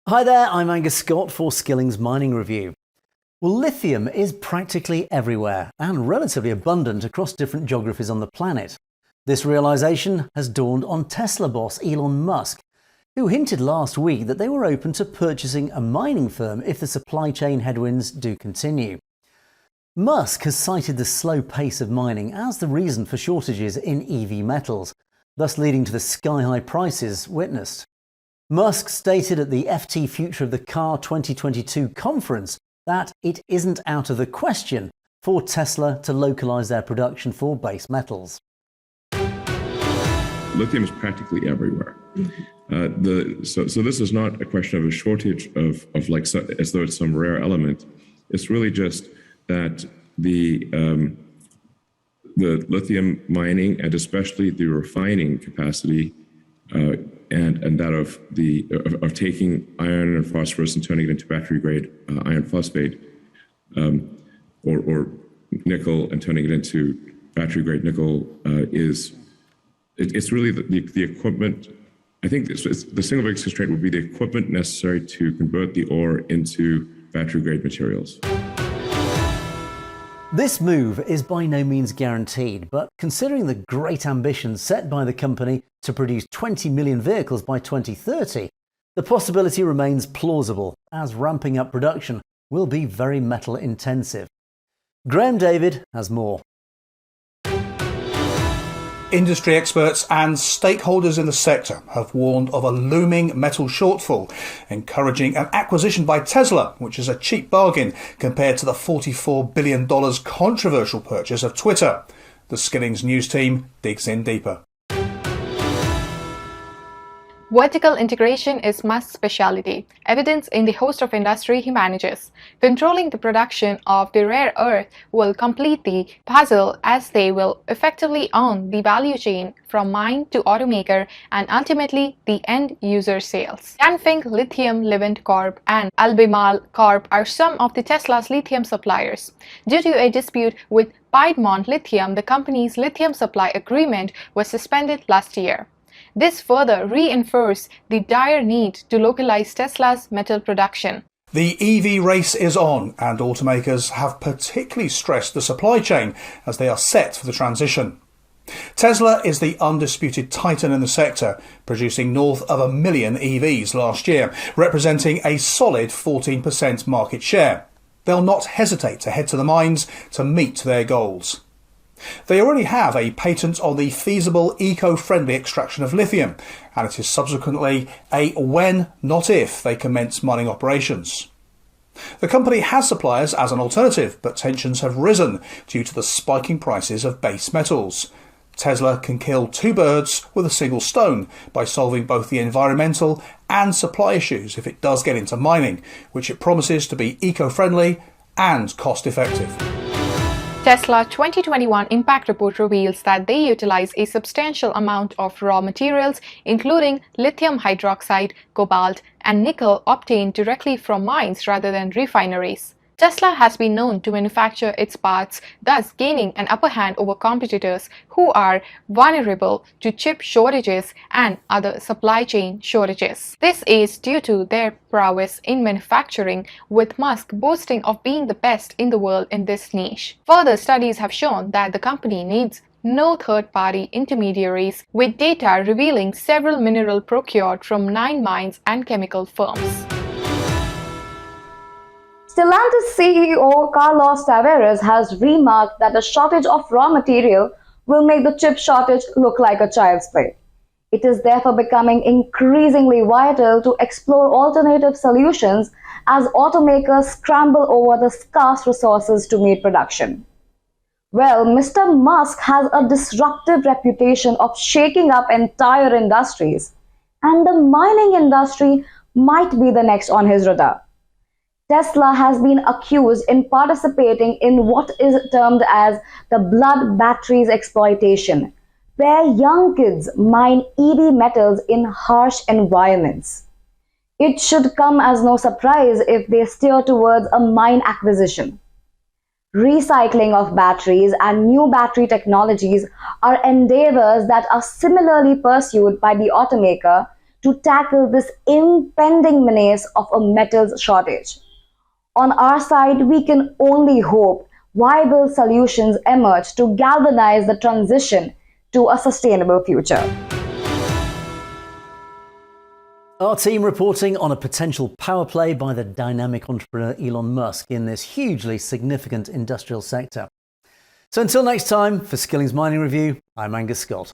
Hi there, I'm Angus Scott for Skillings Mining Review. Well, lithium is practically everywhere and relatively abundant across different geographies on the planet. This realisation has dawned on Tesla boss Elon Musk, who hinted last week that they were open to purchasing a mining firm if the supply chain headwinds do continue. Musk has cited the slow pace of mining as the reason for shortages in EV metals, thus leading to the sky-high prices witnessed. Musk stated at the FT Future of the Car 2022 conference that it isn't out of the question for Tesla to localise their production for base metals. Lithium is practically everywhere. So this is not a question of a shortage of like as though it's some rare element. It's really just that the lithium mining and especially the refining capacity and that of taking iron and phosphorus and turning it into battery grade iron phosphate or nickel and turning it into battery grade nickel it's really the equipment. I think the single biggest constraint would be the equipment necessary to convert the ore into battery grade materials. This move is by no means guaranteed, but considering the great ambitions set by the company to produce 20 million vehicles by 2030, the possibility remains plausible, as ramping up production will be very metal intensive. Graham David has more. Industry experts and stakeholders in the sector have warned of a looming metal shortfall, encouraging an acquisition by Tesla, which is a cheap bargain compared to the $44 billion controversial purchase of Twitter. The Skillings news team digs in deeper. Vertical integration is Musk's specialty, evidenced in the host of industry he manages. Controlling the production of the rare earth will complete the puzzle, as they will effectively own the value chain from mine to automaker and ultimately the end user sales. Ganfeng, Lithium, Livent Corp and Albemarle Corp are some of the Tesla's lithium suppliers. Due to a dispute with Piedmont Lithium, the company's lithium supply agreement was suspended last year. This further reinforced the dire need to localize Tesla's metal production. The EV race is on, and automakers have particularly stressed the supply chain as they are set for the transition. Tesla is the undisputed titan in the sector, producing north of 1 million EVs last year, representing a solid 14% market share. They'll not hesitate to head to the mines to meet their goals. They already have a patent on the feasible, eco-friendly extraction of lithium, and it is subsequently a when, not if, they commence mining operations. The company has suppliers as an alternative, but tensions have risen due to the spiking prices of base metals. Tesla can kill two birds with a single stone by solving both the environmental and supply issues if it does get into mining, which it promises to be eco-friendly and cost-effective. Tesla 2021 impact report reveals that they utilize a substantial amount of raw materials, including lithium hydroxide, cobalt, and nickel obtained directly from mines rather than refineries. Tesla has been known to manufacture its parts, thus gaining an upper hand over competitors who are vulnerable to chip shortages and other supply chain shortages. This is due to their prowess in manufacturing, with Musk boasting of being the best in the world in this niche. Further studies have shown that the company needs no third-party intermediaries, with data revealing several minerals procured from 9 mines and chemical firms. Stellantis CEO Carlos Tavares has remarked that a shortage of raw material will make the chip shortage look like a child's play. It is therefore becoming increasingly vital to explore alternative solutions as automakers scramble over the scarce resources to meet production. Well, Mr. Musk has a disruptive reputation of shaking up entire industries, and the mining industry might be the next on his radar. Tesla has been accused in participating in what is termed as the blood batteries exploitation, where young kids mine EV metals in harsh environments. It should come as no surprise if they steer towards a mine acquisition. Recycling of batteries and new battery technologies are endeavors that are similarly pursued by the automaker to tackle this impending menace of a metals shortage. On our side, we can only hope viable solutions emerge to galvanize the transition to a sustainable future. Our team reporting on a potential power play by the dynamic entrepreneur Elon Musk in this hugely significant industrial sector. So until next time, for Skillings Mining Review, I'm Angus Scott.